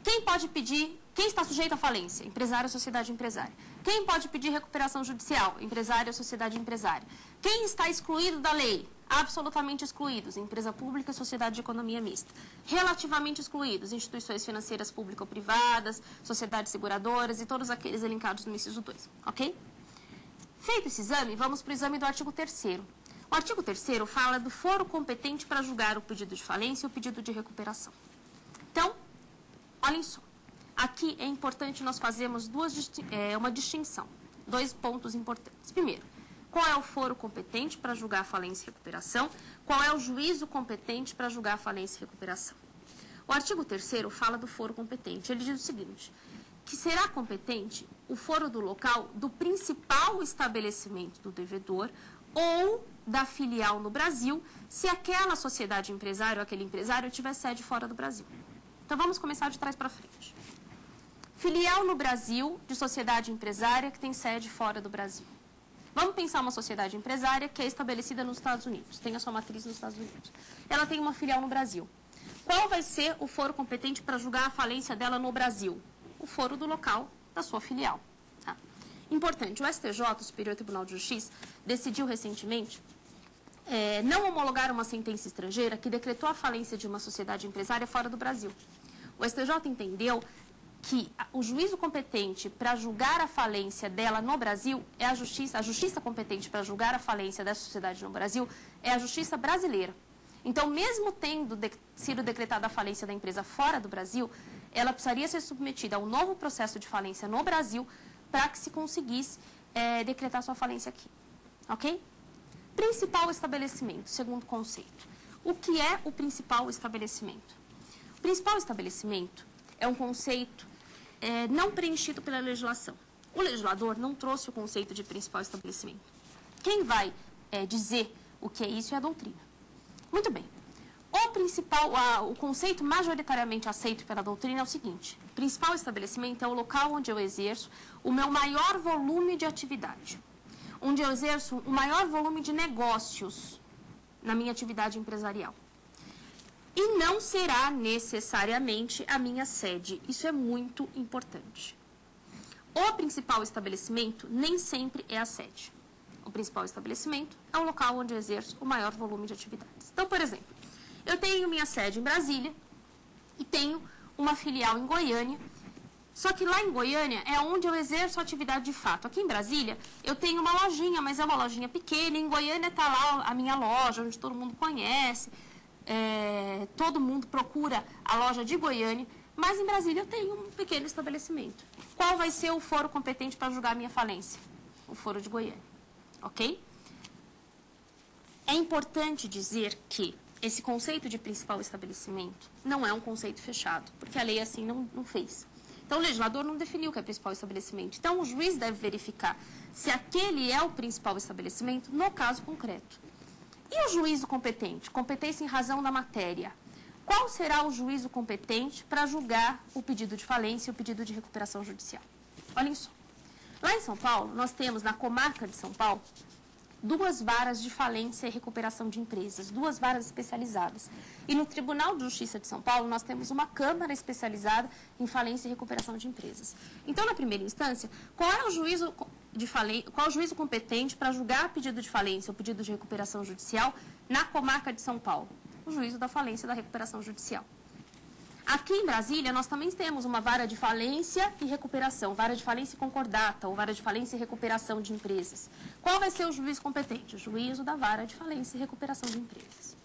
quem está sujeito à falência? Empresário ou sociedade empresária. Quem pode pedir recuperação judicial? Empresário ou sociedade empresária. Quem está excluído da lei? Absolutamente excluídos, empresa pública e sociedade de economia mista. Relativamente excluídos, instituições financeiras públicas ou privadas, sociedades seguradoras e todos aqueles elencados no inciso 2. Ok? Feito esse exame, vamos para o exame do artigo 3º. O artigo 3º fala do foro competente para julgar o pedido de falência e o pedido de recuperação. Então, olhem só. Aqui é importante nós fazermos uma distinção. Dois pontos importantes. Primeiro, qual é o foro competente para julgar a falência e recuperação? Qual é o juízo competente para julgar a falência e recuperação? O artigo 3º fala do foro competente. Ele diz o seguinte, que será competente o foro do local do principal estabelecimento do devedor ou da filial no Brasil, se aquela sociedade empresária ou aquele empresário tiver sede fora do Brasil. Então, vamos começar de trás para frente. Filial no Brasil de sociedade empresária que tem sede fora do Brasil. Vamos pensar uma sociedade empresária que é estabelecida nos Estados Unidos, tem a sua matriz nos Estados Unidos. Ela tem uma filial no Brasil. Qual vai ser o foro competente para julgar a falência dela no Brasil? O foro do local da sua filial. Tá? Importante, o STJ, o Superior Tribunal de Justiça, decidiu recentemente não homologar uma sentença estrangeira que decretou a falência de uma sociedade empresária fora do Brasil. O STJ entendeu que o juízo competente para julgar a falência dela no Brasil é a justiça competente para julgar a falência dessa sociedade no Brasil é a justiça brasileira. Então, mesmo tendo sido decretada a falência da empresa fora do Brasil, ela precisaria ser submetida a um novo processo de falência no Brasil para que se conseguisse decretar sua falência aqui. Ok? Principal estabelecimento, segundo conceito. O que é o principal estabelecimento? O principal estabelecimento é um conceito não preenchido pela legislação. O legislador não trouxe o conceito de principal estabelecimento. Quem vai dizer o que é isso é a doutrina. Muito bem. O conceito majoritariamente aceito pela doutrina é o seguinte: o principal estabelecimento é o local onde eu exerço o meu maior volume de atividade, onde eu exerço o maior volume de negócios na minha atividade empresarial. E não será necessariamente a minha sede. Isso é muito importante. O principal estabelecimento nem sempre é a sede. O principal estabelecimento é o local onde eu exerço o maior volume de atividades. Então, por exemplo, eu tenho minha sede em Brasília e tenho uma filial em Goiânia, Só que lá em Goiânia é onde eu exerço a atividade de fato. Aqui em Brasília, eu tenho uma lojinha, mas é uma lojinha pequena. Em Goiânia está lá a minha loja, onde todo mundo conhece. Todo mundo procura a loja de Goiânia. Mas em Brasília eu tenho um pequeno estabelecimento. Qual vai ser o foro competente para julgar a minha falência? O foro de Goiânia. Ok? É importante dizer que esse conceito de principal estabelecimento não é um conceito fechado, porque a lei assim não fez. Então, o legislador não definiu o que é principal estabelecimento. Então, o juiz deve verificar se aquele é o principal estabelecimento no caso concreto. E o juízo competente? Competência em razão da matéria. Qual será o juízo competente para julgar o pedido de falência e o pedido de recuperação judicial? Olhem só. Lá em São Paulo, nós temos, na comarca de São Paulo, 2 varas de falência e recuperação de empresas, 2 varas especializadas. E no Tribunal de Justiça de São Paulo, nós temos uma Câmara especializada em falência e recuperação de empresas. Então, na primeira instância, qual é o juízo qual é o juízo competente para julgar pedido de falência ou pedido de recuperação judicial na comarca de São Paulo? O juízo da falência e da recuperação judicial. Aqui em Brasília, nós também temos uma vara de falência e recuperação, vara de falência e concordata, ou vara de falência e recuperação de empresas. Qual vai ser o juízo competente? O juízo da vara de falência e recuperação de empresas.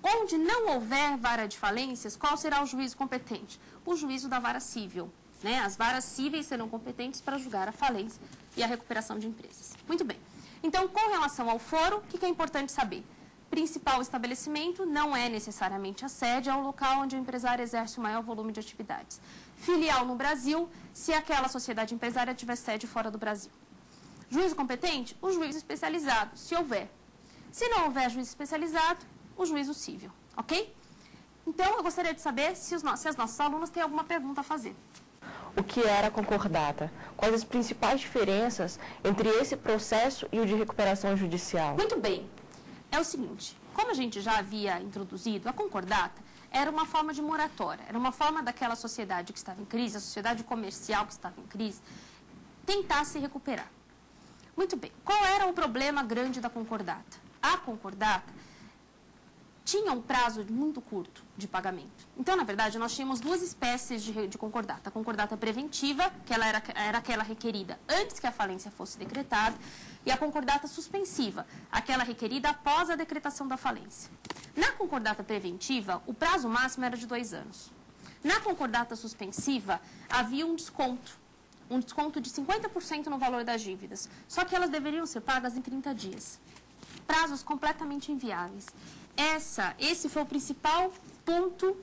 Onde não houver vara de falências, qual será o juízo competente? O juízo da vara civil. Né? As varas cíveis serão competentes para julgar a falência e a recuperação de empresas. Muito bem. Então, com relação ao foro, o que é importante saber? Principal estabelecimento não é necessariamente a sede, é o local onde o empresário exerce o maior volume de atividades. Filial no Brasil, se aquela sociedade empresária tiver sede fora do Brasil. Juízo competente? O juízo especializado, se houver. Se não houver juízo especializado, o juízo civil, ok? Então, eu gostaria de saber se as nossas alunas têm alguma pergunta a fazer. O que era a concordata? Quais as principais diferenças entre esse processo e o de recuperação judicial? Muito bem. É o seguinte, como a gente já havia introduzido, a concordata era uma forma de moratória, era uma forma daquela sociedade que estava em crise, a sociedade comercial que estava em crise, tentar se recuperar. Muito bem, qual era o problema grande da concordata? A concordata tinha um prazo muito curto de pagamento. Então, na verdade, nós tínhamos 2 espécies de concordata. A concordata preventiva, que ela era aquela requerida antes que a falência fosse decretada, e a concordata suspensiva, aquela requerida após a decretação da falência. Na concordata preventiva, o prazo máximo era de 2 anos. Na concordata suspensiva, havia um desconto de 50% no valor das dívidas, só que elas deveriam ser pagas em 30 dias. Prazos completamente inviáveis. Esse foi o principal ponto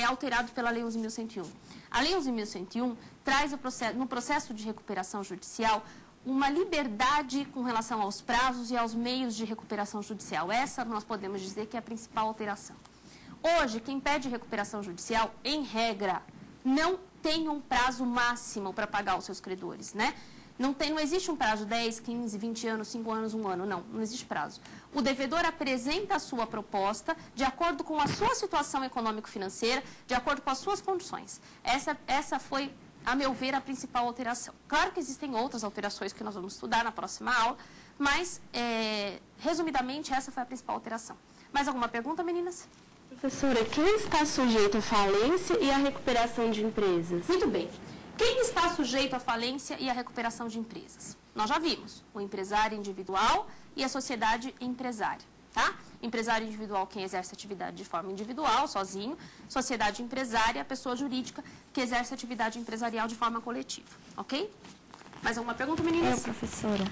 alterado pela Lei 11.101. A Lei 11.101 traz no processo de recuperação judicial uma liberdade com relação aos prazos e aos meios de recuperação judicial. Essa nós podemos dizer que é a principal alteração. Hoje, quem pede recuperação judicial, em regra, não tem um prazo máximo para pagar os seus credores, né? Não existe um prazo de 10, 15, 20 anos, 5 anos, 1 ano, não existe prazo. O devedor apresenta a sua proposta de acordo com a sua situação econômico-financeira, de acordo com as suas condições. Essa foi, a meu ver, a principal alteração. Claro que existem outras alterações que nós vamos estudar na próxima aula, mas, resumidamente, essa foi a principal alteração. Mais alguma pergunta, meninas? Professora, quem está sujeito à falência e à recuperação de empresas? Muito bem. Quem está sujeito à falência e à recuperação de empresas? Nós já vimos, o empresário individual e a sociedade empresária, tá? Empresário individual, quem exerce atividade de forma individual, sozinho. Sociedade empresária, a pessoa jurídica que exerce atividade empresarial de forma coletiva, ok? Mais alguma pergunta, meninas? Professora,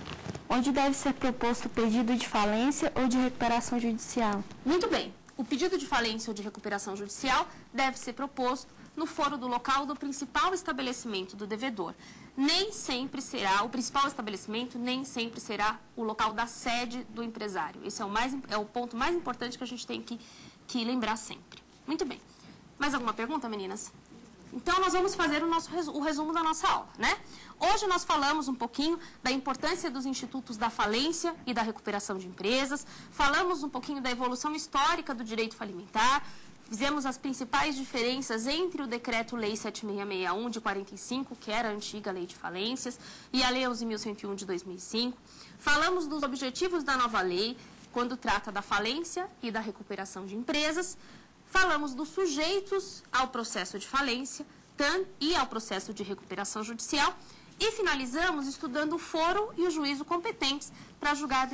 onde deve ser proposto o pedido de falência ou de recuperação judicial? Muito bem. O pedido de falência ou de recuperação judicial deve ser proposto no foro do local do principal estabelecimento do devedor. Nem sempre será, o principal estabelecimento nem sempre será o local da sede do empresário. Esse é o ponto mais importante que a gente tem que lembrar sempre. Muito bem. Mais alguma pergunta, meninas? Então, nós vamos fazer o resumo da nossa aula, né? Hoje nós falamos um pouquinho da importância dos institutos da falência e da recuperação de empresas, falamos um pouquinho da evolução histórica do direito falimentar, fizemos as principais diferenças entre o Decreto-Lei 7661 de 45, que era a antiga Lei de Falências, e a Lei 11.101 de 2005. Falamos dos objetivos da nova lei, quando trata da falência e da recuperação de empresas. Falamos dos sujeitos ao processo de falência, e ao processo de recuperação judicial. E finalizamos estudando o foro e o juízo competentes para julgar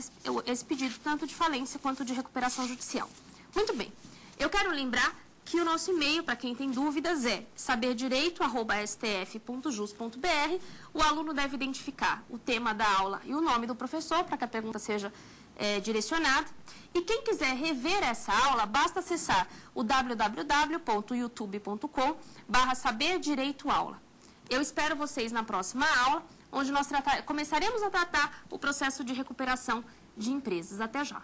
esse pedido, tanto de falência quanto de recuperação judicial. Muito bem, eu quero lembrar que o nosso e-mail, para quem tem dúvidas, é saberdireito@stf.jus.br. O aluno deve identificar o tema da aula e o nome do professor, para que a pergunta seja direcionada. E quem quiser rever essa aula, basta acessar o www.youtube.com/saberdireitoaula. Eu espero vocês na próxima aula, onde nós começaremos a tratar o processo de recuperação de empresas. Até já!